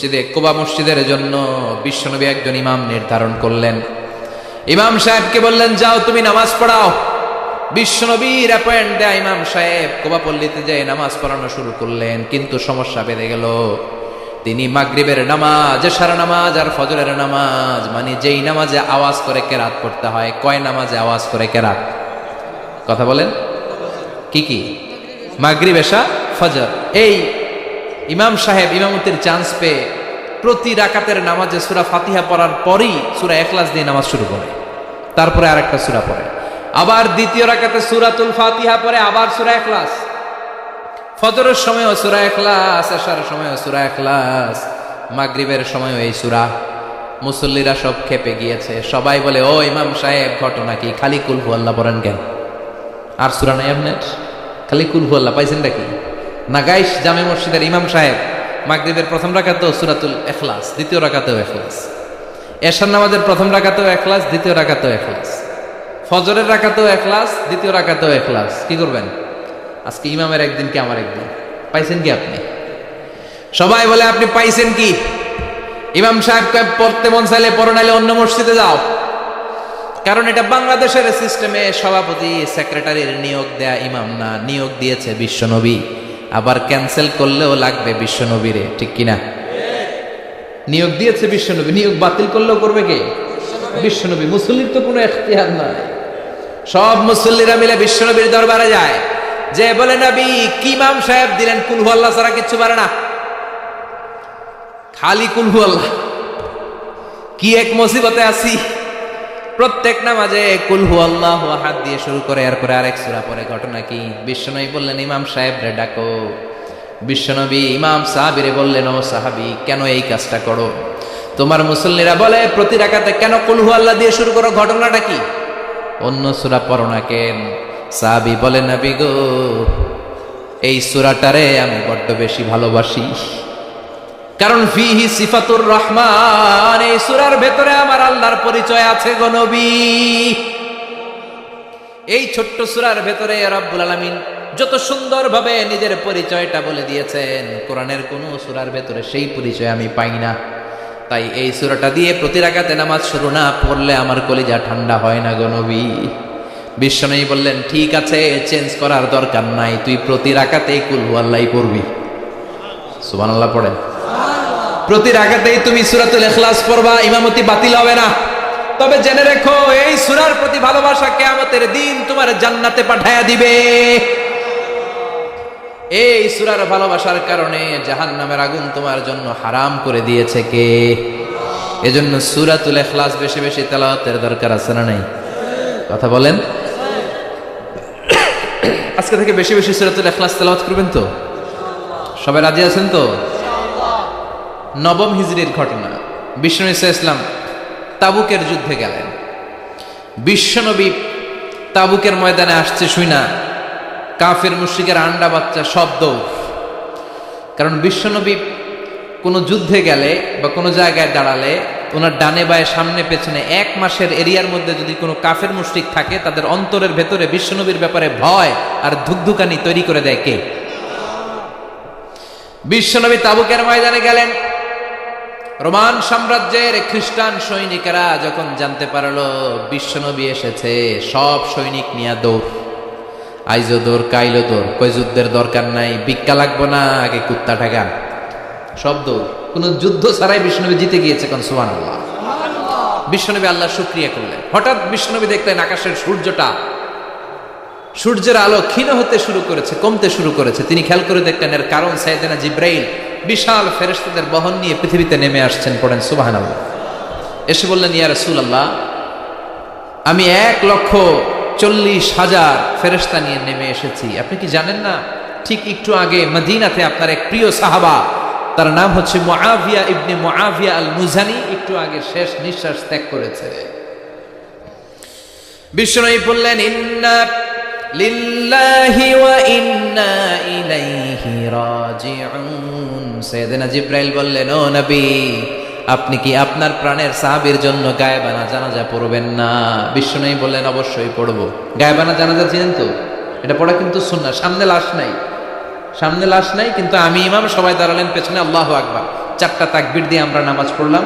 মসজিদে কুবা মসজিদের জন্য বিশ্বনবী একজন ইমাম নির্ধারণ করলেন। ইমাম সাহেবকে বললেন, যাও তুমি নামাজ পড়াও। বিশ্বনবীর অ্যাপয়েন্ট দেয়া ইমাম সাহেব কুবা পল্লীতে যেয়ে নামাজ পড়ানো শুরু করলেন। কিন্তু সমস্যা বেড়ে গেল। তিনি মাগরিবের নামাজ, এশার নামাজ আর ফজরের নামাজ, মানে যেই নামাজে আওয়াজ করে কেরাত পড়তে হয়, কয় নামাজে আওয়াজ করে কেরাত? কথা বলেন, কি কি? মাগরিব, এশা, ফজর। এই ইমাম সাহেব ইমামতির চান্স পেয়ে প্রতি রাকাতের নামাজে সূরা ফাতিহা পড়ার পরই সূরা ইখলাস দিয়ে নামাজ শুরু করে, তারপরে আরেকটা সূরা পড়ে, আবার দ্বিতীয় রাকাতে সূরাতুল ফাতিহা পড়ে, আবার সূরা ইখলাস। ফজরের সময়ও সূরা ইখলাস, এশার সময়ও সূরা ইখলাস, মাগরিবের সময়ও এই সূরা। মুসল্লিরা সব খেপে গিয়েছে। সবাই বলে, ও ইমাম সাহেব, ঘটনা কি? খালি কুল হুয়াল্লাহ পড়েন কেন? আর সূরা নাই আপনার? খালি কুল হুয়াল্লাহ পাইছেন নাকি? নাগাইশ জামে মসজিদের ইমাম সাহেব মাগরিবের প্রথম রাকাতেও সূরাতুল ইখলাস, দ্বিতীয় রাকাতেও ইখলাস, এশার নামাজের প্রথম রাকাতেও ইখলাস, দ্বিতীয় রাকাতেও ইখলাস, ফজরের রাকাতেও ইখলাস, দ্বিতীয় রাকাতেও ইখলাস। কি করবেন? আজকে ইমামের একদিন কি আমার একদিন। পাইছেন কি আপনি? সবাই বলে, আপনি পাইছেন কি? ইমাম সাহেবকে পড়তে মন চাইলে পড়ো, নাইলে অন্য মসজিদে যাও। কারণ এটা বাংলাদেশের সিস্টেমে সভাপতি সেক্রেটারির নিয়োগ দেয়া ইমাম না, নিয়োগ দিয়েছে বিশ্বনবী। আবার ক্যান্সেল করলেও লাগবে বিশ্বনবীরে, ঠিক কিনা? নিয়োগ দিয়েছে বিশ্বনবী, নিয়োগ বাতিল করলেও করবে কে? বিশ্বনবী। মুসল্লির তো কোনো এখতিয়ার নাই। সব মুসল্লিরা মিলে বিশ্বনবীর দরবারে যায়, যে বলে, নবী কি ইমাম সাহেব দিলেন, কুল হুয়াল্লাহ ছাড়া কিচ্ছু পারে না, খালি কুল হুয়াল্লাহ। কি এক মুসিবতে আছি। প্রত্যেক নামাজে কুল হুয়াল্লাহু আহাদ দিয়ে শুরু করে, এরপরে আরেক সূরা পড়ে। ঘটনা কি? বিশ্বনবী বললেন, ইমাম সাহেব রে ডাকো। বিশ্বনবী ইমাম সাহাবীরে বললেন, ও সাহাবী, কেন এই কাজটা করো? তোমার মুসল্লিরা বলে প্রতি রাকাতে কেন কুল হুয়াল্লাহ দিয়ে শুরু করো, ঘটনাটা কি? অন্য সূরা পড়ো না কেন? সাহাবী বলে, নবী গো, এই সূরাটারে আমি বড্ড বেশি ভালোবাসি, কারণ ফিহি সিফাতুর রহমান, এই সূরার ভেতরে আমার আল্লাহর পরিচয় আছে গো নবী। এই ছোট্ট সূরার ভেতরে রব্বুল আলামিন যত সুন্দরভাবে নিজের পরিচয়টা বলে দিয়েছেন, কোরআনের কোন সূরার ভেতরে সেই পরিচয় আমি পাই না। তাই এই সূরাটা দিয়ে প্রতি রাকাতে নামাজ শুরু না পড়লে আমার কলিজা ঠান্ডা হয় না গো নবী। বিশ্বনবী বললেন, ঠিক আছে, চেঞ্জ করার দরকার নাই, তুই প্রতি রাকাতেই কুল হুয়াল্লাহই পড়বি। সুবহানাল্লাহ পড়েন। প্রতি রাকাতেই তুমি সূরাতুল ইখলাস পড়বা, ইমামতি বাতিল হবে না। তবে জেনে রেখো, এই সূরার প্রতি ভালোবাসা কিয়ামতের দিন তোমার জান্নাতে পাঠায়া দিবে। এই সূরার ভালোবাসার কারণে জাহান্নামের আগুন তোমার জন্য হারাম করে দিয়েছে কে? এজন্য সূরাতুল ইখলাস বেশি বেশি তেলাওয়াতের দরকার আছে না নাই? কথা বলেন। আজকে থেকে বেশি বেশি সূরাতুল ইখলাস তেলাওয়াত করবেন তো? সবাই রাজি আছেন তো? নবম হিজরির ঘটনা। বিশ্বনবী সাল্লাল্লাহু আলাইহি ওয়াসাল্লাম তাবুকের যুদ্ধে গেলেন। বিশ্বনবী তাবুকের ময়দানে আসছে শুইনা কাফের মুশরিকের আন্ডা বাচ্চা সব দৌড়। কারণ বিশ্বনবী কোনো যুদ্ধে গেলে বা কোনো জায়গায় দাঁড়ালে ওনার ডানে বায়ে সামনে পেছনে 1 মাসের এরিয়ার মধ্যে যদি কোনো কাফের মুশরিক থাকে, তাদের অন্তরের ভেতরে বিশ্বনবীর ব্যাপারে ভয় আর ধুকধুকানি তৈরি করে দেয় কে? বিশ্বনবী তাবুকের ময়দানে গেলেন। রোমান সাম্রাজ্যের খ্রিস্টান সৈনিকেরা যখন জানতে পারলো বিশ্বনবী এসেছে, সব সৈনিক নিয়ে দৌড়। আইজো দৌড়, কাইলো দৌড়, কই যুদ্ধের দরকার নাই, ভিক্ষা লাগবো না, আগে কুত্তা ঠেকান। সব দৌড়। কোন যুদ্ধ ছাড়াই বিশ্বনবী জিতে গিয়েছে। কোন সুবহানাল্লাহ। বিশ্বনবী আল্লাহর শুকরিয়া করলেন। হঠাৎ বিশ্বনবী দেখলেন আকাশের সূর্যের আলো ক্ষীণ হতে শুরু করেছে, কমতে শুরু করেছে। তিনি খেয়াল করে দেখলেন এর কারণ সাইয়েদনা জিবরাইল বিশাল ফেরেশতাদের বহন নিয়ে পৃথিবীতে নেমে আসছেন। পড়েন সুবহানাল্লাহ। এসে বললেন, ইয়া রাসূলুল্লাহ, আমি 1,40,000 ফেরেশতা নিয়ে নেমে এসেছি। আপনি কি জানেন না, ঠিক একটু আগে মদিনাতে আপনার এক প্রিয় সাহাবা, তার নাম হচ্ছে মুআবিয়া ইবনে মুআবিয়া আল মুজানি, একটু আগে শেষ নিঃশ্বাস ত্যাগ করেছে। বিশ্বনবী বললেন, ইন্না লিল্লাহি ওয়া ইন্না ইলাইহি রাজিউন। সাইয়েদনা জিবরাইল বললেন, ও নবী, আপনি কি আপনার প্রাণের সাহাবীর জন্য গায়েবানা জানাজা পড়বেন না? বিশ্বনবী বললেন, অবশ্যই পড়ব। গায়েবানা জানাজা চিনেন তো? এটা পড়া কিন্তু সুন্নাহ। সামনে লাশ নাই, কিন্তু আমি ইমাম, সবাই দাঁড়ালেন পেছনে, আল্লাহু আকবার। 4টা তাকবীর দিয়ে আমরা নামাজ পড়লাম,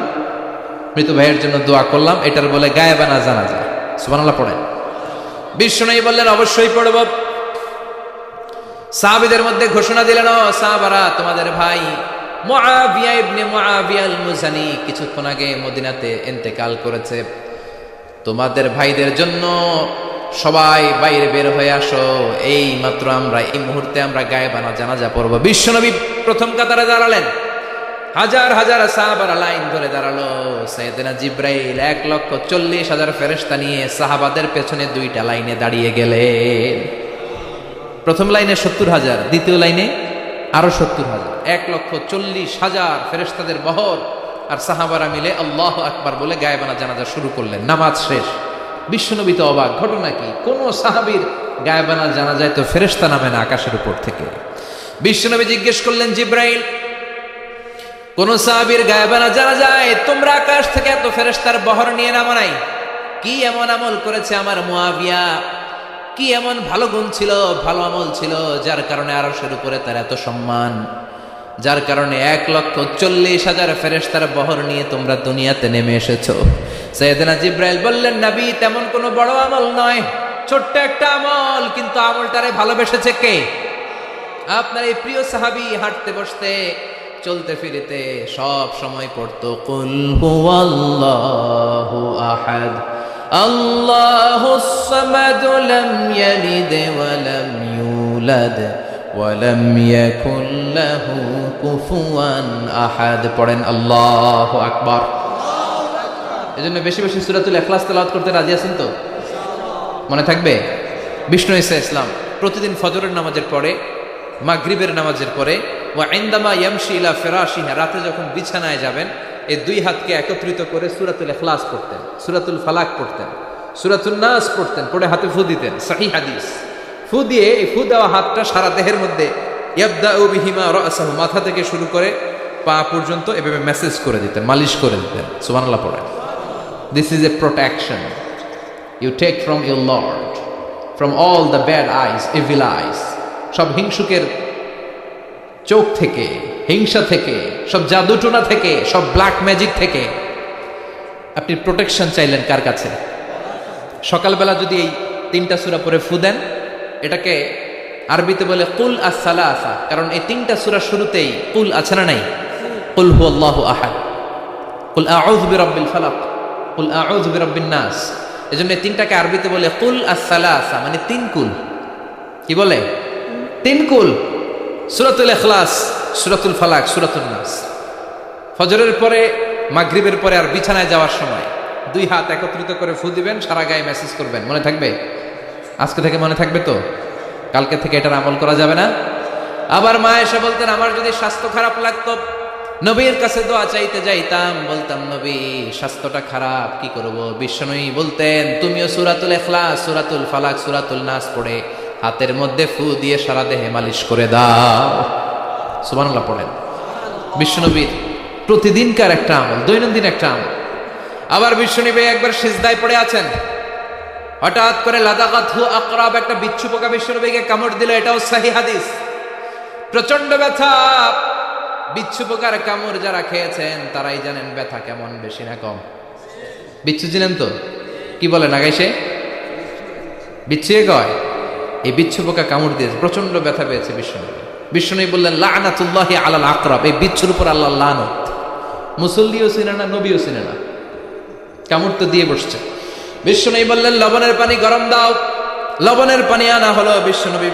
মৃত ভাইয়ের জন্য দোয়া করলাম, এটার বলে গায়েবানা জানাজা। সুবহানাল্লাহ পড়েন। বিশ্বনবী বললেন অবশ্যই পড়ব। সাহাবীদের মধ্যে ঘোষণা দিলেন, ও সাহাবারা, তোমাদের ভাই মুআবিয়া ইবনে মুআবিয়া আল মুজানি কিছুক্ষণ আগে মদিনাতে ইন্তেকাল করেছে। তোমাদের ভাইদের জন্য সবাই বাইরে বের হয়ে আসো, এই মাত্র আমরা এই মুহূর্তে আমরা গায়েবানা জানাজা পড়ব। বিশ্বনবী প্রথম কাতারে দাঁড়ালেন, হাজার হাজার সাহাবারা লাইন ধরে দাঁড়ালো। সাইয়েদনা জিব্রাইল 1,40,000 ফেরেশতা নিয়ে সাহাবাদের পেছনে 2টা লাইনে দাঁড়িয়ে গেলেন। প্রথম লাইনে 70,000, দ্বিতীয় লাইনে আরো 70,000, 1,40,000 ফেরেশতাদের বহর। আর সাহাবারা মিলে আল্লাহু আকবার বলে গায়েবানা জানাজা শুরু করলেন। নামাজ শেষ। বিশ্বনবী তো অবাক, ঘটনা কি? কোন সাহাবীর গায়েবানা জানাজায় তো ফেরেশতা নামে না আকাশের উপর থেকে। বিশ্বনবী জিজ্ঞেস করলেন, জিব্রাইল, কোন সাহাবীর গায়েবানা জানাজায় তোমরা আকাশ থেকে এত ফেরেশতার বহর নিয়ে নামো নাই? কি এমন আমল করেছে আমার মুআবিয়া? কি এমন ভালো গুণ ছিল, ভালো আমল ছিল, যার কারণে আরশের উপরে তার এত সম্মান, যার কারণে 1,40,000 ফেরেশতার বহর নিয়ে তোমরা দুনিয়াতে নেমে এসেছো? সাইয়েদনা জিব্রাইল বললেন, নবী, তেমন কোনো বড় আমল নয়, ছোট্ট একটা আমল, কিন্তু আমলটারে ভালোবেসেছে কে? আপনার এই প্রিয় সাহাবী হাঁটতে বসতে চলতে ফিরিতে সব সময় পড়তো কুল হুয়াল্লাহু আহাদ আল্লাহুস সামাদ লাম ইয়ালিদ ওয়া লাম ইউলাদ ওয়া লাম ইয়াকুল লাহু কুফুয়ান আহাদ। পড়েন আল্লাহু আকবার। এজন্য বেশি বেশি সূরাতুল ইখলাস তেলাওয়াত করতে রাজি আছেন তো? মনে থাকবে? বিষ্ণু ঈসা ইসলাম প্রতিদিন ফজরের নামাজের পরে, মাগরিবের নামাজের পরে, ওয়া ইনদামা ইয়ামশি ইলা ফিরাশিহি, রাতে যখন বিছানায় যাবেন, এই 2 হাতকে একত্রিত করে সূরাতুল ইখলাস পড়তেন, সূরাতুল ফালাক পড়তেন, সূরাতুন নাস পড়তেন, পড়ে হাতে ফু দিতেন। সহিহ হাদিস। ফু দিয়ে এই ফু দেওয়া হাতটা সারা দেহের মধ্যে ইয়াবদাউ বিহিমা রাসাহু, মাথা থেকে শুরু করে পা পর্যন্ত এভাবে মেসেজ করে দিতেন, মালিশ করে দিতেন। সুবহানাল্লাহ পড়েন। This is a protection you take from your Lord, from all the bad eyes, evil eyes, সব হিংসুকের চোখ থেকে, হিংসা থেকে, সব জাদুটোনা থেকে, সব ব্ল্যাক ম্যাজিক থেকে আপনি প্রোটেকশন চাইলেন কার কাছে? সকালবেলা যদি এই 3টা সূরা পড়ে ফু দেন, এটাকে আরবিতে বলে কুল আস-সালাসা, কারণ এই 3টা সূরা শুরুতেই কুল আছে না নাই? কুল হুয়াল্লাহু আহাদ, কুল আউযু বিরাব্বিল ফালাক, কুল আউযু বিরাব্বিন নাস। এজন্য এই 3টাকে আরবিতে বলে কুল আস-সালাসা, মানে 3 কুল। কি বলে? 3 কুল। সূরাতুল ইখলাস, সূরাতুল ফালাক, সূরাতুন নাস। ফজরের পরে, মাগরিবের পরে আর বিছানায় যাওয়ার সময় 2 হাত একত্রিত করে ফু দিবেন, সারা গায়ে মেসেজ করবেন। মনে থাকবে? আজকে থেকে মনে থাকবে তো? কালকে থেকে এটার আমল করা যাবে না? আবার মা এসে বলতেন, আমার যদি স্বাস্থ্য খারাপ লাগতো, নবীর কাছে দোয়া চাইতে যাইতাম, বলতাম, নবী স্বাস্থ্যটা খারাপ, কি করব? বিশ্বনবী বলতেন, তুমিও সূরাতুল ইখলাস, সূরাতুল ফালাক, সূরাতুল নাস পড়ে হাতের মধ্যে ফু দিয়ে সারা দেহে মালিশ করে দাও। সুবহানাল্লাহ পড়েন। বিশ্বনবীর প্রতিদিনকার একটা আমল, দৈনন্দিন একটা আমল। আবার বিশ্বনবী একবার সিজদায় পড়ে আছেন, হঠাৎ করে লাদাগাতহু আকরাব, একটা বিচ্ছু পোকা বিশ্বনবীকে কামড় দিল। এটাও সহিহ হাদিস। প্রচন্ড ব্যথা। বিচ্ছু পোকার কামড় যারা খেয়েছেন তারাই জানেন ব্যথা কেমন, বেশি না কম? বিচ্ছু চিনেন তো? কি বলেন আগাইছে? বিচ্ছু কয়। এই বিচ্ছু পোকা কামড় দিয়েছে, প্রচন্ড ব্যথা পেয়েছে বিশ্বনবী। বিশ্বনবী বললেন, লাআনাতুল্লাহি আলাল আকরাব, এই বিচ্ছুর উপর আল্লাহর লানত। মুসল্লিও চিনে না, নবীও চিনে না, কামড় তো দিয়ে বসছে। বিশ্বনবী বললেন, লবণের পানি গরম দাও। লবণের পানি আনা হলো। বিশ্বনবী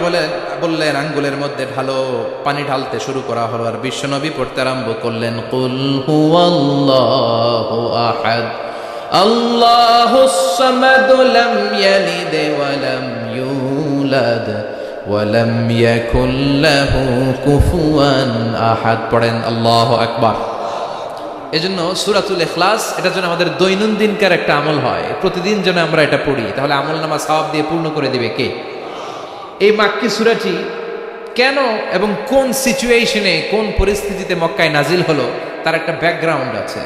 বললেন, আঙ্গুলের মধ্যে ঢালো। পানি ঢালতে শুরু করা হলো, আর বিশ্বনবী পড়তে আরম্ভ করলেন, কুল হুয়াল্লাহু আহাদ আল্লাহুস সামাদ লাম ইয়ালিদ ওয়া লাম ইউলাদ ওয়া লাম ইয়াকুল লাহু কুফুয়ান আহাদ। পড়েন আল্লাহু আকবার। এজন্য সূরাতুল ইখলাস এটার জন্য আমাদের দৈনন্দিনকার একটা আমল হয়, প্রতিদিন যেন আমরা এটা পড়ি, তাহলে আমল নামা সওয়াব দিয়ে পূর্ণ করে দিবে কে? এই মাক্কি সূরাটি কেন এবং কোন সিচুয়েশনে, কোন পরিস্থিতিতে মক্কায় নাজিল হলো তার একটা ব্যাকগ্রাউন্ড আছে।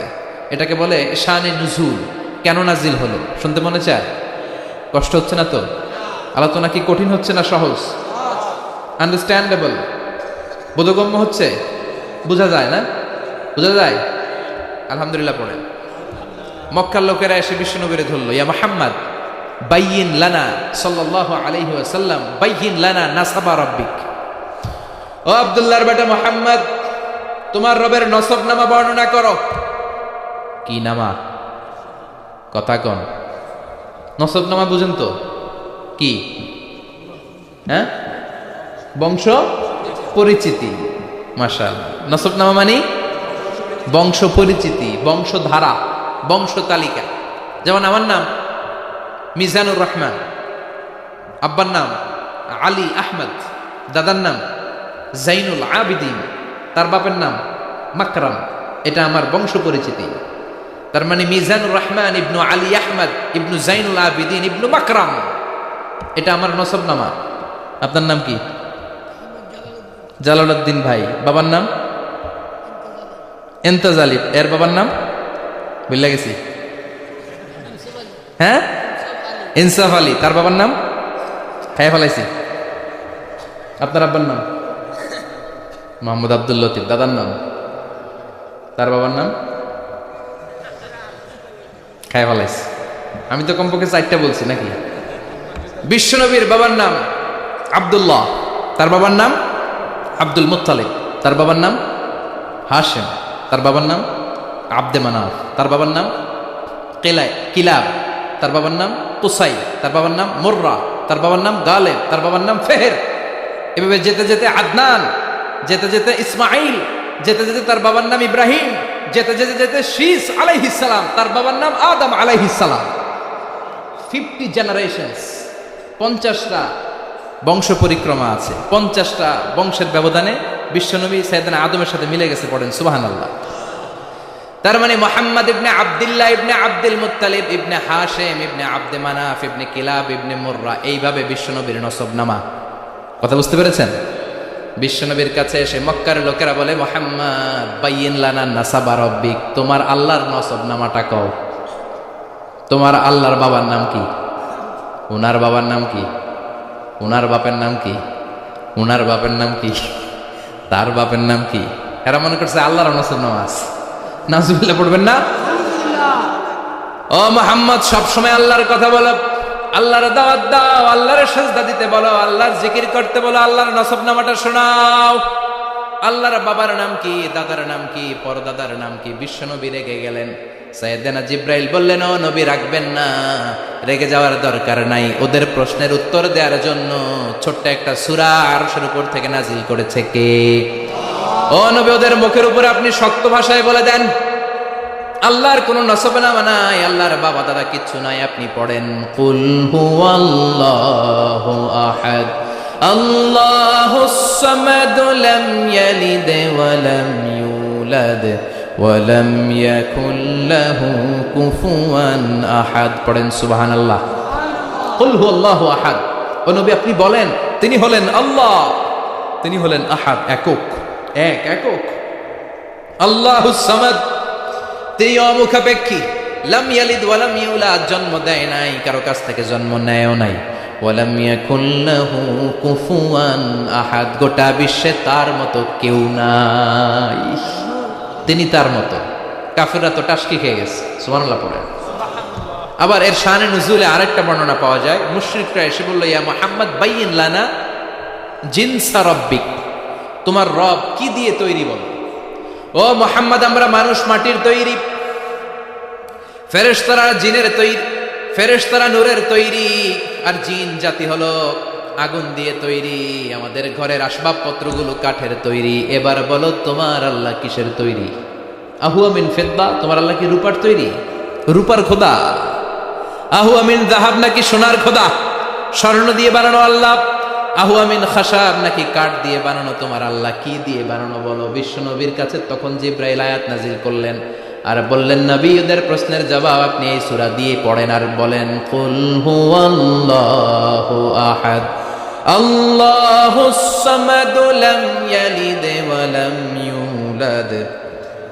এটাকে বলে শানে নুজুল। কেন নাজিল হলো শুনতে মনে চায়? কষ্ট হচ্ছে না তো? আলোচনা কি কঠিন হচ্ছে না সহজ? আন্ডারস্ট্যান্ডেবল, বোধগম্য হচ্ছে? বোঝা যায় না? বুঝা যায়? আলহামদুলিল্লাহ পড়েন। মক্কার লোকেরা এসে বিশ্বনবীরে ধরলো, ইয়া মুহাম্মদ বাইয়িন লানা সাল্লাল্লাহু আলাইহি ওয়াসাল্লাম বাইয়িন লানা নাসাবা রাব্বিক। ও আব্দুল্লাহর বেটা মুহাম্মদ, তোমার রবের নসব নামা বর্ণনা করো। কি নামা? কথা কন। নসব নামা বুঝেন তো কি? হ্যাঁ, বংশ পরিচিতি। মাশাআল্লাহ। নসব নামা মানে বংশ পরিচিতি, বংশধারা, বংশ তালিকা। যেমন আমার নাম মিজানুর রহমান, আব্বার নাম আলী আহমদ, দাদার নাম জাইনুল আবিদিন, তার বাপের নাম মাকরাম। এটা আমার বংশ পরিচিতি। তার মানে মিজানুর রহমান ইবনু আলী আহমদ ইবনু জাইনুল আবিদিন ইবনু মাকরাম, এটা আমার নসব নামা। আপনার নাম কি? জালালউদ্দিন ভাই। বাবার নাম ইমতাজ আলী। এর বাবার নাম ভুলে গেছি। হ্যাঁ, ইনসাফ আলী। তার বাবার নাম খাইয়া ফেলাইছি। আপনার আব্বার নাম মোহাম্মদ আব্দুল লতিফ। দাদার নাম, তার বাবার নাম খাইয়া ফেলাইছি। আমি তো কমপক্ষে 4টা বলছি নাকি? বিশ্বনবীর বাবার নাম আব্দুল্লাহ, তার বাবার নাম আব্দুল মুত্তালিব, তার বাবার নাম হাশিম, তার বাবার নাম আব্দে মানাফ, তার বাবার নাম কিলাব, তার বাবার নাম কুসাই, তার বাবার নাম মুররা, তার বাবার নাম গালেব, তার বাবার নাম ফেহের। এভাবে যেতে যেতে আদনান, যেতে যেতে ইসমাইল, যেতে যেতে তার বাবার নাম ইব্রাহিম, যেতে যেতে যেতে শীস আলাইহিস সালাম, তার বাবার নাম আদম আলাইহিস সালাম। 50 জেনারেশনস, 50টা বংশ পরিক্রমা আছে। 50টা বংশের ব্যবধানে বিশ্বনবী সাইয়েদনা আদমের সাথে মিলে গেছে। পড়েন সুবহানাল্লাহ। তার মানে মুহাম্মদ ইবনে আব্দুল্লাহ ইবনে আব্দুল মুত্তালিব ইবনে হাশিম ইবনে আব্দে মানাফ ইবনে কিলাব ইবনে মুররা, এইভাবে বিশ্বনবীর নসব নামা। কথা বুঝতে পেরেছেন? বিশ্বনবীর কাছে এসে মক্কার লোকেরা বলে, মুহাম্মদ বাইয়িন লানা নাসাবা রাব্বিক, তোমার আল্লাহর নসব নামাটা কও। তোমার আল্লাহর বাবার নাম কি? উনার বাবার নাম কি? উনার বাপের নাম কি? উনার বাপের নাম কি? তার বাপের নাম কি? এরা মনে করছে আল্লাহর নসব নামা আছে। নাউজুবিল্লাহ পড়বেন না? ও মুহাম্মদ, সবসময় আল্লাহর কথা বলো, আল্লাহর দাওয়াত দাও, আল্লাহর সাজদা দিতে বলো, আল্লাহর জিকির করতে বলো, আল্লাহর নসব নামাটা শোনাও। আল্লাহর বাবার নাম কি? দাদার নাম কি? পরদাদার নাম কি? বিশ্বনবী রেগে গেলেন। সাইয়েদনা জিব্রাইল বললেন, ও নবী রাখবেন না, রেগে যাওয়ার দরকার নাই। ওদের প্রশ্নের উত্তর দেওয়ার জন্য ছোট্ট একটা সূরা আরশের উপর থেকে নাজিল করেছে কে? ও নবী, ওদের মুখের উপরে আপনি শক্ত ভাষায় বলে দেন, আল্লাহর কোনো নসব নামা নাই, আল্লাহর বাবা দাদা কিচ্ছু নাই। আপনি পড়েন, কুল হুয়াল্লাহু আহাদ আল্লাহুস সামাদ লাম ইয়ালিদ ওয়া লাম ইউলাদ ওয়া লাম ইয়াকুল লাহু কুফুয়ান আহাদ। পড়েন সুবহানাল্লাহ। কুল হুয়াল্লাহু আহাদ। ও নবী, আপনি বলেন, তিনি হলেন আল্লাহ, তিনি হলেন আহাদ, একক, একক। আল্লাহুস সামাদ, তিনি অমুখাপেক্ষী। লাম ইয়ালিদ ওয়া লাম ইউলাদ, জন্ম দেয় নাই, কারো কাছ থেকে জন্ম নেয়ও নাই। ওয়া লাম ইয়াকুল লাহু কুফুয়ান আহাদ, গোটা বিশ্বে তার মতো কেউ নাই, তিনি তার মতো। কাফেররা তো টাসকি খেয়ে গেছে। সুবহানাল্লাহ পড়ে। আবার এর শানে নুজুলে আরেকটা বর্ণনা পাওয়া যায়। মুশরিকরা এসে বলল, ইয়া মুহাম্মদ বাইয়িন লানা জিনসা রাব্বিক, তোমার রব কি দিয়ে তৈরি বলো। ও মুহাম্মদ, আমরা মানুষ মাটির তৈরি, ফেরেশতারা জিনের তৈরি, ফেরেশতারা নূরের তৈরি, আর জিন জাতি হলো আগুন দিয়ে তৈরি। আমাদের ঘরের আসবাবপত্রগুলো কাঠের তৈরি। এবার বলো, তোমার আল্লাহ কিসের তৈরি? আহুয়া মিন ফিদ্দা, তোমার আল্লাহ কি রূপার তৈরি? রূপার খোদা? আহুয়া মিন যাহাব, নাকি সোনার খোদা, স্বর্ণ দিয়ে বানানো আল্লাহ? আহুয়া মিন খাশাব, নাকি কাঠ দিয়ে বানানো তোমার আল্লাহ? কি দিয়ে বানানো বলো? বিশ্বনবীর কাছে তখন জিব্রাইল আয়াত নাজিল করলেন আর বললেন, নবী, ওদের প্রশ্নের জবাব আপনি এই সূরা দিয়ে পড়েন আর বলেন, কুল হুয়াল্লাহু আহাদ আল্লাহুস সামাদ লাম ইয়ালিদ ওয়া লাম ইউলাদ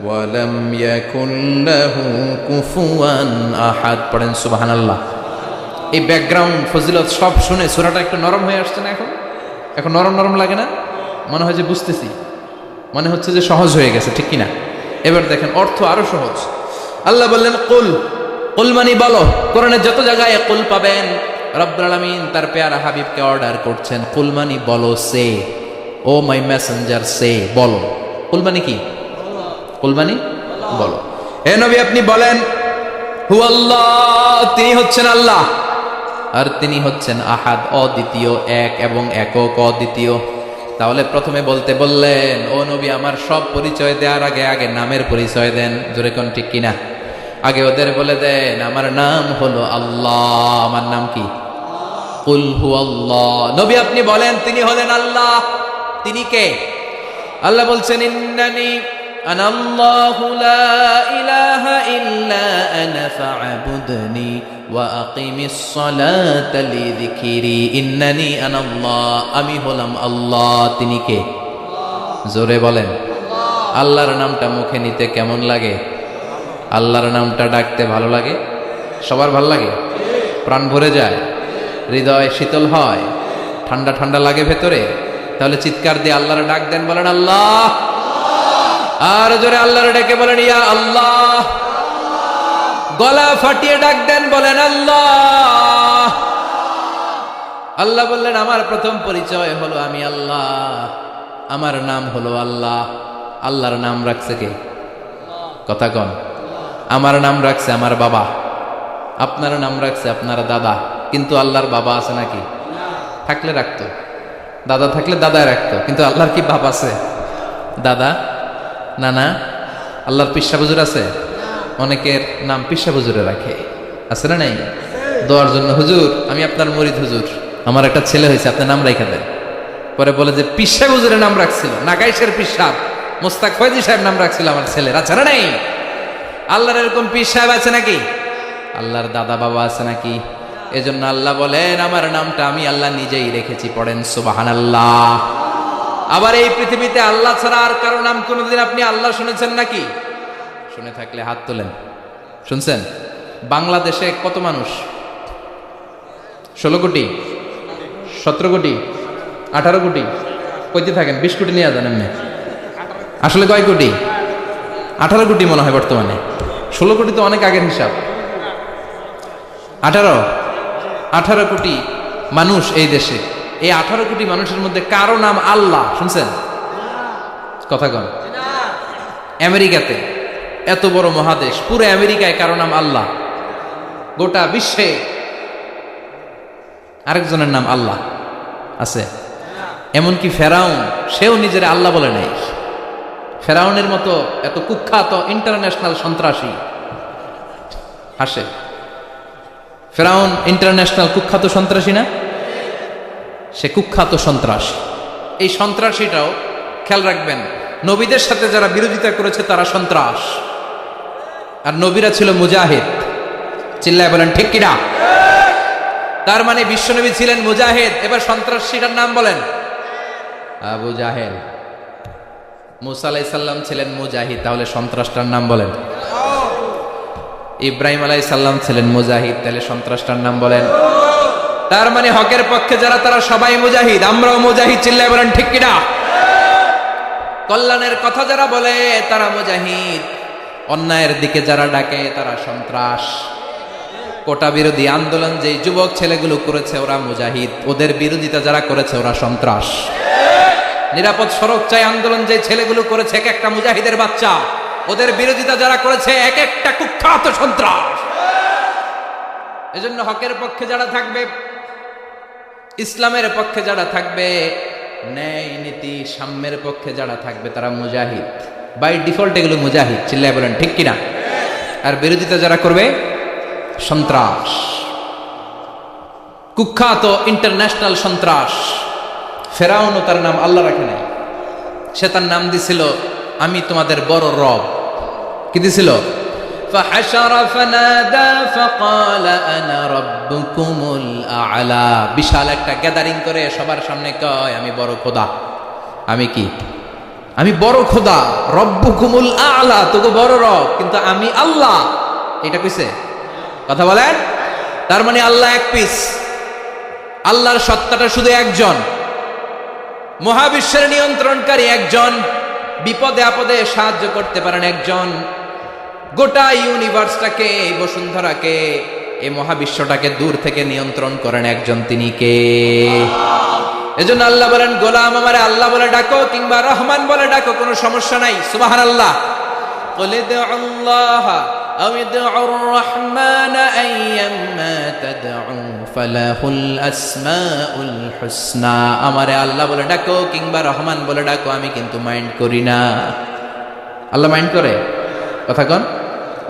ওয়া লাম ইয়াকুল লাহু কুফুয়ান আহাদ। পড়েন সুবহানাল্লাহ। এই ব্যাকগ্রাউন্ড ফজিলত সব শুনে সূরাটা একটু নরম হয়ে আসছে না? এখন নরম নরম লাগে না? মনে হয় যে বুঝতেছি, মনে হচ্ছে যে সহজ হয়ে গেছে, ঠিক কিনা? এবার দেখেন অর্থ আরো সহজ। আল্লাহ বললেন কুল, কুল মানে বলো। কোরআনের যত জায়গায় কুল পাবেন, রব্বুল আলামিন তার পেয়ারা হাবিবকে অর্ডার করছেন কুল মানে বলো, সে ও মাই মেসেঞ্জার সে, বলো। কুল মানে কি? কুল মানে বলো। হে নবী আপনি বলেন হু আল্লাহ, তিনি হচ্ছেন আল্লাহ, আর তিনি হচ্ছেন আহাদ, অদ্বিতীয়, এক এবং একক, অদ্বিতীয়। তাহলে প্রথমে বলতে বললেন ও নবী আমার সব পরিচয় দেওয়ার আগে আগে নামের পরিচয় দেন। জোরে কোন ঠিক কিনা? আগে ওদের বলে দেন আমার নাম হলো আল্লাহ। আমার নাম কি? কুল হু আল্লাহ। নবী আপনি বলেন তিনি হলেন আল্লাহ। তিনি কে? আল্লাহ বলছেন ইন্নানি আনাল্লাহু লা ইলাহা ইল্লা আনা ফা'বুদনি ওয়া আকিমিস সালাতা লিযিকরি। ইন্নানি আনাল্লাহ, আমি হলাম আল্লাহ। তিনি কে? জোরে বলেন। আল্লাহর নামটা মুখে নিতে কেমন লাগে? আল্লাহর নামটা ডাকতে ভালো লাগে? সবার ভালো লাগে? প্রাণ ভরে যায়, হৃদয় শীতল হয়, ঠান্ডা ঠান্ডা লাগে ভেতরে। তাহলে চিৎকার দিয়ে আল্লাহর ডাক দেন, বলেন আল্লাহ। আর জোরে আল্লাহর ডেকে বলেন ইয়া আল্লাহ। গলা ফাটিয়ে ডাক দেন, বলেন আল্লাহ। আল্লাহ বললেন আমার প্রথম পরিচয় হলো আমি আল্লাহ, আমার নাম হলো আল্লাহ। আল্লাহর নাম রাখছে কে? কথা কন। আমার নাম রাখছে আমার বাবা, আপনার নাম রাখছে আপনার দাদা। কিন্তু আল্লাহর বাবা আছে নাকি? থাকলে রাখতো, দাদা থাকলে দাদায় রাখতো। কিন্তু আল্লাহর কি বাপ আছে? দাদা, নানা? আল্লাহর পিসা হুজুর আছে? অনেকের নাম পিসা হুজুরে রাখে, আছে না নাই? দোয়ার জন্য হুজুর আমি আপনার মুরিদ হুজুর, আমার একটা ছেলে হয়েছে, আপনার নাম রাখা দেন। পরে বলে যে পিসা হুজুরের নাম রাখছিল, নাগাইশের পিসা মোস্তাক ফয়জি সাহেব নাম রাখছিল আমার ছেলের, আছে না নাই? আল্লাহর এরকম পীর সাহেব আছে নাকি? আল্লাহর দাদা বাবা আছে নাকি? এজন্য আল্লাহ বলেন আমার নামটা আমি আল্লাহ নিজেই রেখেছি। পড়েন সুবহানাল্লাহ। আবার এই পৃথিবীতে আল্লাহ ছাড়া আর কারো নাম কোনোদিন আপনি আল্লাহ শুনেছেন নাকি? শুনে থাকলে হাত তোলেন। শুনছেন? বাংলাদেশে কত মানুষ? 16 কোটি, 17 কোটি, 18 কোটি? কইতে থাকেন, 20 কোটি নিয়ে যান এমনি। আসলে কয় কোটি? 18 কোটি মনে হয় বর্তমানে। 16 কোটি তো অনেক আগের হিসাব। 18 কোটি মানুষ এই দেশে। এই 18 কোটি মানুষের মধ্যে কারো নাম আল্লাহ শুনছেন? কথা কন। আমেরিকাতে, এত বড় মহাদেশ, পুরো আমেরিকায় কারো নাম আল্লাহ? গোটা বিশ্বে আরেকজনের নাম আল্লাহ আছে? এমনকি ফেরাউন, সেও নিজের আল্লাহ বলে নাই। ফেরাউনের মতো এত কুখ্যাত ইন্টারন্যাশনাল সন্ত্রাসী আসে। ফেরাউন ইন্টারন্যাশনাল কুখ্যাত সন্ত্রাসী না? সে কুখ্যাত সন্ত্রাসী। এই সন্ত্রাসীটাও খেয়াল রাখবেন, নবীদের সাথে যারা বিরোধিতা করেছে তারা সন্ত্রাস, আর নবীরা ছিল মুজাহিদ। চিল্লায় বলেন ঠিক কিনা? তার মানে বিশ্বনবী ছিলেন মুজাহিদ। এবার সন্ত্রাসীটার নাম বলেন। আবু জাহেল। মুসা আলাইহিস সালাম ছিলেন মুজাহিদ, তাহলে সন্ত্রাসটার নাম বলেন। ইব্রাহিম আলাইহিস সালাম ছিলেন মুজাহিদ, তাহলে সন্ত্রাসটার নাম বলেন। তার মানে হকের পক্ষে যারা তারা সবাই মুজাহিদ, আমরাও মুজাহিদ। চিল্লায় বলেন ঠিক কিনা? কল্যাণের কথা যারা বলে তারা মুজাহিদ, অন্যায়ের দিকে যারা ডাকে তারা সন্ত্রাস। কোটা বিরোধী আন্দোলন যে যুবক ছেলেগুলো করেছে ওরা মুজাহিদ, ওদের বিরোধিতা যারা করেছে ওরা সন্ত্রাস। নিরাপদ সড়ক চাই আন্দোলন যে ছেলেগুলো করেছে এক একটা মুজাহিদের বাচ্চা, ওদের বিরোধিতা যারা করেছে এক একটা কুখ্যাত সন্ত্রাস। এজন্য হকের পক্ষে যারা থাকবে, ইসলামের পক্ষে যারা থাকবে, ন্যায় নীতি সাম্যের পক্ষে যারা থাকবে তারা মুজাহিদ। বাই ডিফল্ট এগুলো মুজাহিদ। চিল্লায় বলেন ঠিক কিনা? আর বিরোধিতা যারা করবে সন্ত্রাস, কুখ্যাত ইন্টারন্যাশনাল সন্ত্রাস। ফেরাউনও তার নাম আল্লাহ রাখে নাই, সে তার নাম দিছিল আমি তোমাদের বড় রব। কি দিছিল? ফাহাশারা ফানাদা ফাকাল আনা রাব্বুকুমুল আ'লা। বিশাল একটা গ্যাদারিং করে সবার সামনে কয় আমি বড় খোদা। আমি কি? আমি বড় খোদা, রব্বুকুমুল আ'লা, তোকে বড় রব, কিন্তু আমি আল্লাহ। এটা কইছে? কথা বলেন। তার মানে আল্লাহ এক পিস, আল্লাহর সত্তাটা শুধু একজন, মহাবিশ্বের নিয়ন্ত্রণকারী একজন, বিপদে আপদে সাহায্য করতে পারেন একজন, গোটা ইউনিভার্সটাকে, বসুন্ধরাকে, এই মহাবিশ্বটাকে দূর থেকে নিয়ন্ত্রণ করেন একজন, তিনি কে? এজন্য আল্লাহ বলেন, গোলাম আমারে আল্লাহ বলে ডাকো কিংবা রহমান বলে ডাকো, কোনো সমস্যা নাই। সুবহানাল্লাহ। قل ادعوا الله أو ادعوا الرحمن أيما تدعوا فله الأسماء الحسنى। আমারে আল্লাহ বলে ডাকো কিংবা রহমান বলে ডাকো, আমি কিন্তু মাইন্ড করি না। আল্লাহ মাইন্ড করে? কথা কন।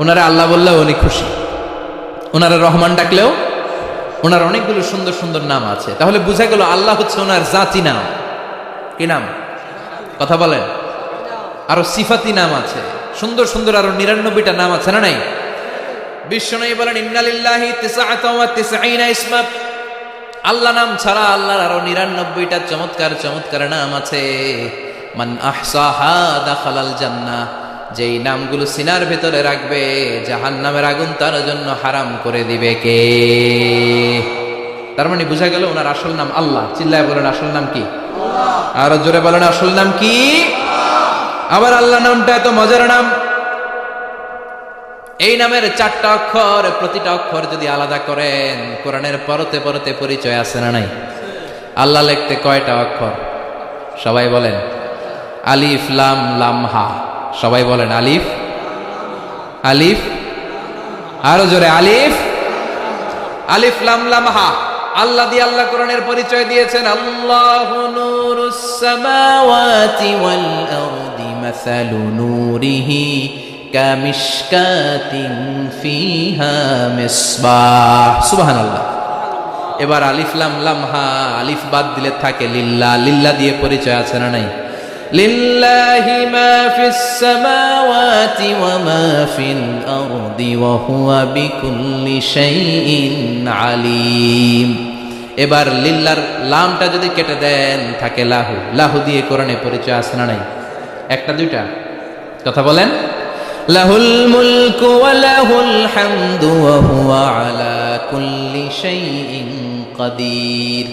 ওনারা আল্লাহ বললেও উনি খুশি, ওনারা রহমান ডাকলেও, ওনার অনেকগুলো সুন্দর সুন্দর নাম আছে। তাহলে বুঝা গেল আল্লাহ হচ্ছে ওনার জাতি নাম। কি নাম? কথা বলেন। আরো সিফাতি নাম আছে, সুন্দর সুন্দর আরো 99টা নাম আছে না নাই? বিশ্বনবী বলেন, ইন্নালিল্লাহি 99 ইসমা। আল্লাহ নাম ছাড়া আল্লাহর আরো 99টা চমৎকার চমৎকার নাম আছে। মান আহসাহা দাখালাল জান্নাহ। যেই নামগুলো সিনার ভেতরে রাখবে, জাহান্নামের আগুন তার জন্য হারাম করে দিবে কে? তার মানে বুঝা গেল ওনার আসল নাম আল্লাহ। চিল্লায় বলেন, আসল নাম কি? আরো জোরে বলেন, আসল নাম কি? আবার আল্লাহ নামটা এত মজার নাম, এই নামের 4টা অক্ষর, প্রতিটা অক্ষর যদি আলাদা করেন, কোরআনের পরতে পরতে পরিচয় আছে না নাই? আল্লাহ লিখতে কয়টা অক্ষর? সবাই বলেন। আলিফ লাম লাম হা। সবাই বলেন আলিফ, আলিফ, আরো জোরে আলিফ, আলিফ লাম লাম হা। আল্লাহ দিয়ে আল্লাহ কোরআনের পরিচয় দিয়েছেন, আল্লাহু নূরুস সামাওয়াতি ওয়াল আরদি মাসালু নূরিহি কামিশকাতিন ফিহা মিসবাহ। সুবহানাল্লাহ। এবার আলিফ লাম লাম হা, আলিফ বাদ দিলে থাকে লিল্লাহ। লিল্লাহ দিয়ে পরিচয় আছে না নাই? লিল্লাহি মা ফিস সামাওয়াতি ওয়া মা ফিল আরদি ওয়া হুয়া বিকুল্লি শাইইন আলিম। এবার লিল্লাহর লামটা যদি কেটে দেন থাকে লাহু। লাহু দিয়ে কোরআনে পরিচয় আছে না নাই? একটা দুইটা? কথা বলেন। লাহুল মুলকু ওয়া লাহুল হামদু ওয়া হুয়া আলা কুল্লি শাইইন কাদির।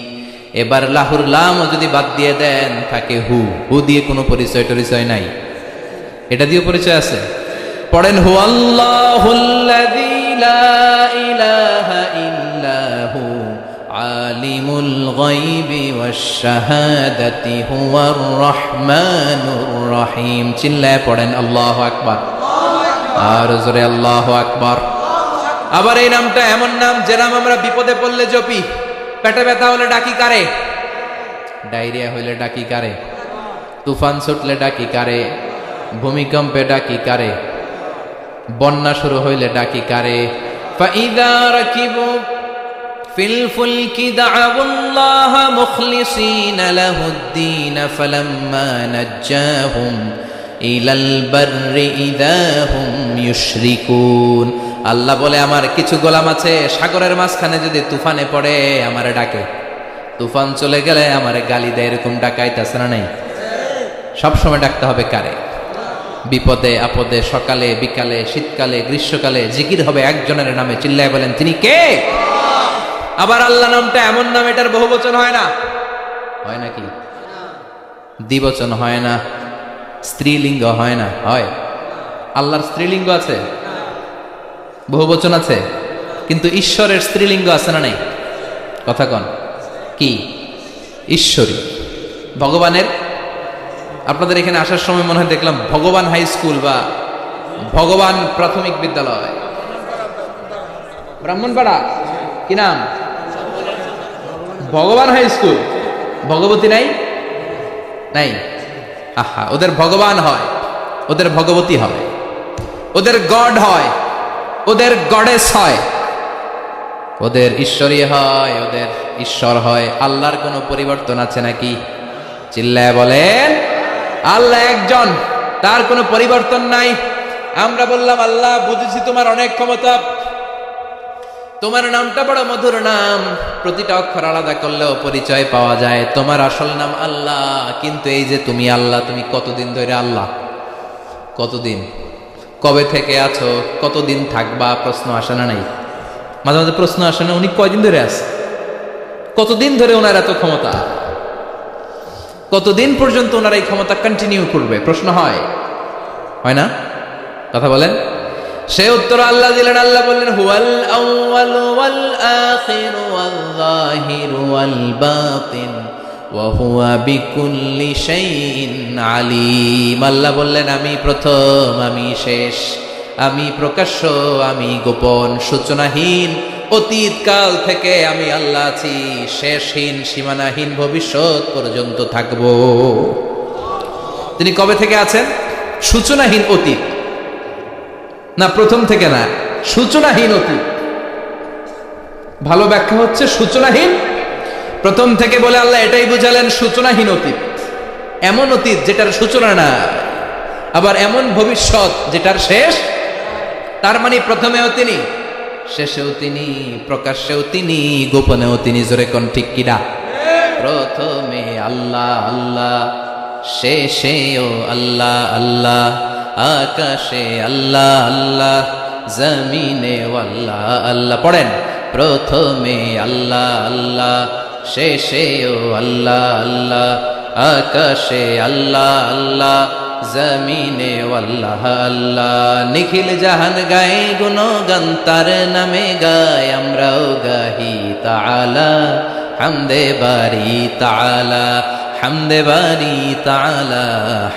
এবার লাহুর লাম যদি বাদ দিয়ে দেন থাকে হু। হু দিয়ে কোনো পরিচয় টরিচয় নাই, এটা দিয়ে পরিচয় আছে। পড়েন, হু আল্লাহুল্লাযী লা ইলাহা ইল্লা হু আলিমুল গায়বি ওয়াশ শাহাদাতি হুয়ার রহমানুর রহিম। চিল্লায় পড়েন আল্লাহু আকবার। আর জোরে আল্লাহু আকবার। আবার এই নামটা এমন নাম, যে নাম আমরা বিপদে পড়লে জপি। পেটে ব্যথা হলে ডাকি কারে? ডায়রিয়া হইলে ডাকি কারে? তুফান ছুটলে ডাকি কারে? ভূমিকম্পে ডাকি কারে? বন্যা শুরু হইলে ডাকি কারে? ফাইদা রাকিবু ফিল ফুলকি দা'উল্লাহ মুখলিসিনা লাহুদ্দিন ফালাম্মা নাজ্জাহুম ইলাল বাররি ইযা হুম ইউশরিকুন। আল্লাহ বলে, আমার কিছু গোলাম আছে সাগরের মাঝখানে যদি তুফানে পড়ে আমারে ডাকে, তুফান চলে গেলে আমারে গালি দেয়। এরকম ডাকাইতেছে না নাই? সবসময় ডাকতে হবে কারে? বিপদে আপদে, সকালে বিকালে, শীতকালে গ্রীষ্মকালে জিকির হবে একজনের নামে। চিল্লায় বলেন, তিনি কে? আবার আল্লাহ নামটা এমন নাম, এটার বহুবচন হয় না। হয় নাকি? দ্বিবচন হয় না, স্ত্রীলিঙ্গ হয় না। হয়? আল্লাহর স্ত্রীলিঙ্গ আছে, বহুবচন আছে, কিন্তু ঈশ্বরের স্ত্রীলিঙ্গ আছে না নাই? কথা কন। কি? ঈশ্বরী। ভগবানের, আপনাদের এখানে আসার সময় মনে হয় দেখলাম ভগবান হাই স্কুল বা ভগবান প্রাথমিক বিদ্যালয়, ব্রাহ্মণপাড়া। কি নাম? ভগবান হাই স্কুল। ভগবতী নাই? নাই। আহা, ওদের ভগবান হয়, ওদের ভগবতী হয়, ওদের গড হয়, ওদের গডেস হয়, ওদের ঈশ্বরী হয়, ওদের ঈশ্বর হয়। আল্লাহর কোনো পরিবর্তন আছে নাকি? চিল্লায় বলেন, আল্লাহ একজন, তার কোনো পরিবর্তন নাই। আমরা বললাম, আল্লাহ বুঝেছি তোমার অনেক ক্ষমতা, তোমার নামটা বড় মধুর নাম, প্রতিটা অক্ষর আলাদা করলেও পরিচয় পাওয়া যায়। তোমার আসল নাম আল্লাহ, কিন্তু এই যে তুমি আল্লাহ, তুমি কতদিন ধরে আল্লাহ? কতদিন? কবে থেকে আছো? কতদিন থাকবা? প্রশ্ন আসে না নাই? মাঝে মাঝে প্রশ্ন আসে না, উনি কয়দিন ধরে আছে? কতদিন ধরে ওনার এত ক্ষমতা? কতদিন পর্যন্ত ওনারা এই ক্ষমতা কন্টিনিউ করবে? প্রশ্ন হয় না? কথা বলেন। সে উত্তর আল্লাহ দিলেন। আল্লাহ বললেন, হুয়াল আউয়াল ওয়াল আখির ওয়াল যাহির ওয়াল বাতিন ওয়া হুয়া বিকুল্লি শাইইন আলিম। আল্লাহ বললেন, আমি প্রথম, আমি শেষ, আমি প্রকাশ্য, আমি গোপন, সূচনাহীন, অতীত কাল থেকে আমি আল্লাহ আছি, শেষহীন, সীমানাহীন, ভবিষ্যৎ পর্যন্ত থাকব। তিনি কবে থেকে আছেন? সূচনাহীন অতীত না, প্রথম থেকে না, সূচনাহীন অতীত। ভালো ব্যাখ্যা হচ্ছে সূচনাহীন প্রথম থেকে বলে আল্লাহ এটাই বুঝালেন সূচনাহীন অতীত। এমন অতীত যেটার সূচনা না, আবার এমন ভবিষ্যৎ যেটার শেষ। তার মানে প্রথমেও তিনি, শেষেও তিনি, প্রকাশ্যেও তিনি, গোপনেও তিনি। জোরে কোন ঠিক কিনা? প্রথমে আল্লাহ আল্লাহ, শেষেও আল্লাহ আল্লাহ, আকাশে আল্লাহ আল্লাহ, জমিনে আল্লাহ আল্লাহ। পড়েন, প্রথমে আল্লাহ আল্লাহ, শেষেও আল্লাহ আল্লাহ, আকাশে আল্লাহ আল্লাহ, জমিনে আল্লাহ আল্লাহ। নিখিল জাহান গায়ে গুণগান, তার নামে গায় আমরাও গাহি তাআলা, হামদে বারি তাআলা, হামদে বারি তাআলা,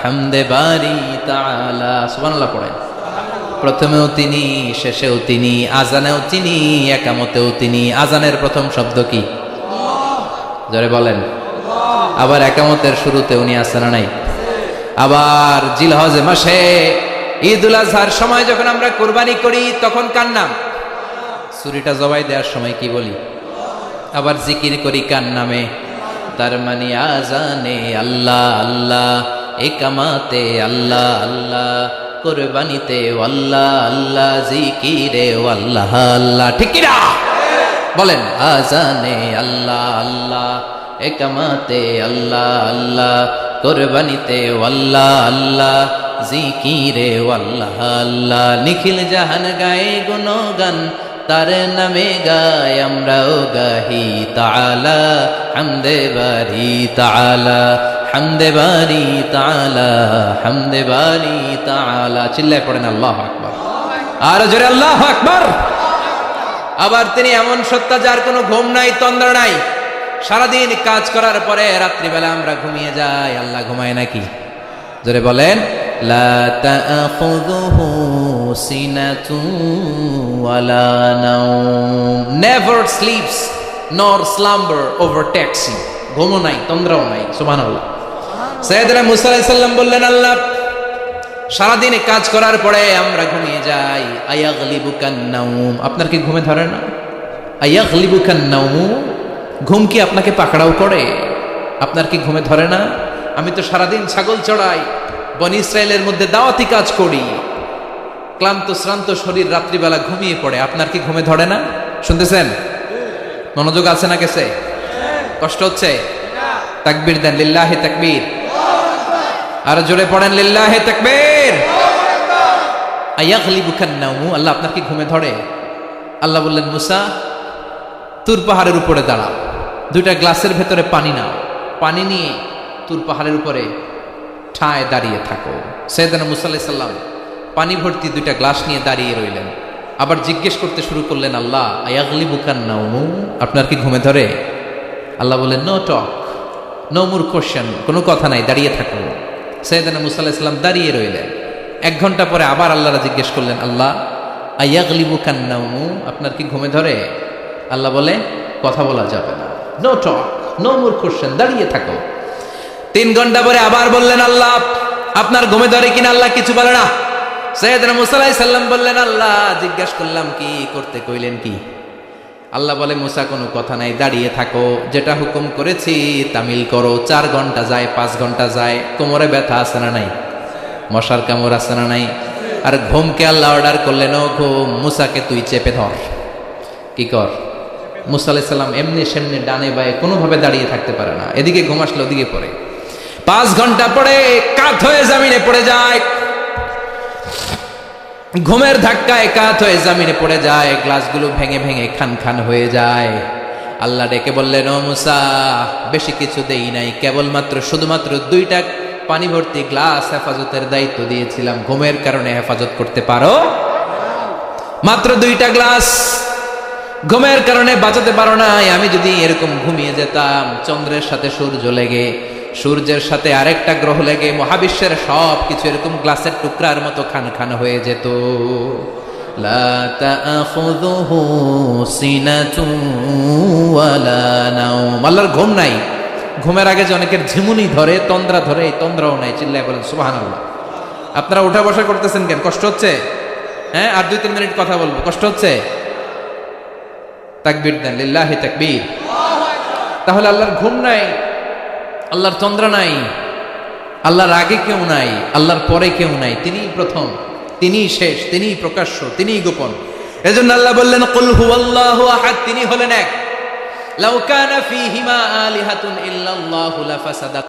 হামদে বারি তাআলা। সুবহানাল্লাহ পড়েন। প্রথমেও তিনি, শেষেও তিনি, আজানেও তিনি, একামতেও তিনি। আজানের প্রথম শব্দ কি? জোরে বলেন। আবার একামতের শুরুতে উনি আছেন না নাই? আবার জিলহজ মাসে ঈদুল আজহার সময় যখন আমরা কুরবানি করি তখন কার নাম? ছুরিটা জবাই দেওয়ার সময় কি বলি? আবার জিকির করি কার নামে? তার মানে আজানে আল্লাহ আল্লাহ, একামাতে আল্লাহ আল্লাহ, কুরবানিতে আল্লাহ আল্লাহ, জিকিরে আল্লাহ আল্লাহ। ঠিক কি না? বলেন, আজানে আল্লাহ আল্লাহ, একামাতে আল্লাহ আল্লাহ, কুরবানিতে আল্লাহ আল্লাহ, জিকিরে আল্লাহ আল্লাহ। নিখিল জাহান গায়ে গুণগান, তার নামে গায় আমরাও গাহি তাআলা, হামদে বারি তাআলা, হামদে বারি তাআলা, হামদে বারি তাআলা। চিল্লায় পড়েন আল্লাহু আকবার। আর জোরে আল্লাহু আকবার। আবার তিনি এমন সত্তা যার কোনো ঘুম নাই, তন্দ্রা নাই। সারাদিন কাজ করার পরে রাত্রিবেলা আমরা ঘুমিয়ে যাই, আল্লাহ ঘুমায় নাকি? জোরে বলেন, লা তাআখুযুহু সিনাতুন ওয়ালা নাওম, নেভার স্লিপস নর স্লাম্বার ওভারটেকস হিম। ঘুমও নাই, তন্দ্রাও নাই। সুবহানাল্লাহ। সাইয়েদনা মুসা আলাইহিস সালাম বললেন, আল্লাহ সারাদিন কাজ করার পরে আমরা ঘুমিয়ে যাই, আয়াগলিবুকান নাওম, আপনার কি ঘুমে ধরে না? আয়াগলিবুকান নাওম, ঘুম কি আপনাকে পাকড়াও করে? আপনার কি ঘুমে ধরে না? আমি তো সারাদিন ছাগল চড়াই, বনি ইসরায়েলের মধ্যে দাওয়াতি কাজ করি, ক্লান্ত শ্রান্ত শরীর রাত্রিবেলা ঘুমিয়ে পড়ে, আপনার কি ঘুমে ধরে না? শুনতেছেন? মনোযোগ আছে না গেছে? কষ্ট হচ্ছে? তাকবীর দেন, লিল্লাহি তাকবীর। আর জোরে পড়েন, লিল্লাহি তাকবীর। আয়াগলিবুকান নাওম, আল্লাহ আপনার কি ঘুমে ধরে? আল্লাহ বললেন, মুসা তুর পাহাড়ের উপরে দাঁড়াও, দুইটা গ্লাসের ভেতরে পানি নাও, পানি নিয়ে তুর পাহাড়ের উপরে ঠায় দাঁড়িয়ে থাকো। সাইয়েদনা মুসা আলাইহিস সালাম পানি ভর্তি দুইটা গ্লাস নিয়ে দাঁড়িয়ে রইলেন। আবার জিজ্ঞেস করতে শুরু করলেন, আল্লাহ আয়াগলিবুকান নাওম, আপনার কি ঘুমে ধরে? আল্লাহ বললেন, no talk, no more question, কোনো কথা নাই, দাঁড়িয়ে থাকো। সাইয়েদনা মুসা আলাইহিস সালাম দাঁড়িয়ে রইলেন। 1 ঘন্টা পরে আবার আল্লাহরা জিজ্ঞেস করলেন, আল্লাহ আয়াগলিবুকান নাওম, আপনার কি ঘুমে ধরে? আল্লাহ বলে, কথা বলা যাবে না, no talk, no more question, দাঁড়িয়ে থাকো। 3 ঘন্টা পরে আবার বললেন, আল্লাহ আপনার ঘুমে ধরে কিনা? আল্লাহ কিছু বলে না। সাইয়েদনা মুসা আলাইহিস সালাম বললেন, আল্লাহ জিজ্ঞাসা করলাম কি করতে কইলেন কি? আল্লাহ বলে, মুসা কোনো কথা নাই, দাঁড়িয়ে থাকো, যেটা হুকুম করেছি তামিল করো। 4 ঘন্টা যায়, 5 ঘন্টা যায়, কোমরে ব্যথা আছে না নাই? মশার কামড় আছে না নাই? আর ঘুমকে আল্লাহ অর্ডার করলেন, ও ঘুম, মুসাকে তুই চেপে ধর। কি কর? মুসা আলাইহিস সালাম এমনি সেমনি ডানে বায়ে কোনোভাবে দাঁড়িয়ে থাকতে পারে না, এদিকে ঘুম আসলে ওদিকে পড়ে। 5 ঘন্টা পরে কাত হয়ে জমিনে পড়ে যায়, ঘুমের ধাক্কায় কাত হয়ে জমিনে পড়ে যায়, গ্লাসগুলো ভেঙে ভেঙে খান খান হয়ে যায়। আল্লাহ ডেকে বললেন, ও মুসা, বেশি কিছু দেই নাই, কেবলমাত্র শুধুমাত্র 2টা পানি ভর্তি গ্লাস হেফাজতের দায়িত্ব দিয়েছিলাম। ঘুমের কারণে হেফাজত করতে পারো? মাত্র 2টা গ্লাস ঘুমের কারণে বাঁচাতে পারো নাই। আমি যদি এরকম ঘুমিয়ে যেতাম, চন্দ্রের সাথে সূর্য লেগে, সূর্যের সাথে আরেকটা গ্রহ লেগে মহাবিশ্বের সব কিছু এরকম গ্লাসের টুকরার মতো খান খান হয়ে যেত। লা তাখুযুহু সিনাতুন ওয়ালা নাওম। আল্লাহর ঘুম নাই। ঘুমের আগে যে অনেকের ঝিমুনি ধরে, তন্দ্রা ধরে, এই তন্দ্রাও নাই। চিল্লায় বলেন সুবহানাল্লাহ। আপনারা উঠা বসা করতেছেন কেন? কষ্ট হচ্ছে? হ্যাঁ, আর 2-3 মিনিট কথা বলবো। কষ্ট হচ্ছে? তাকবীর দেন, লিল্লাহি তাকবীর। তাহলে আল্লাহর ঘুম নাই, আল্লাহর তন্দ্রা নাই, আল্লাহর আগে কেউ নাই, আল্লাহর পরে কেউ নাই। তিনিই প্রথম, তিনিই শেষ, তিনিই প্রকাশ্য, তিনিই গোপন। এজন্য আল্লাহ বললেন, কুল হুয়াল্লাহু আহাদ, তিনি হলেন এক। লাউ কানা ফীহিমা আলিহাতুন ইল্লাল্লাহু লাফাসাদা।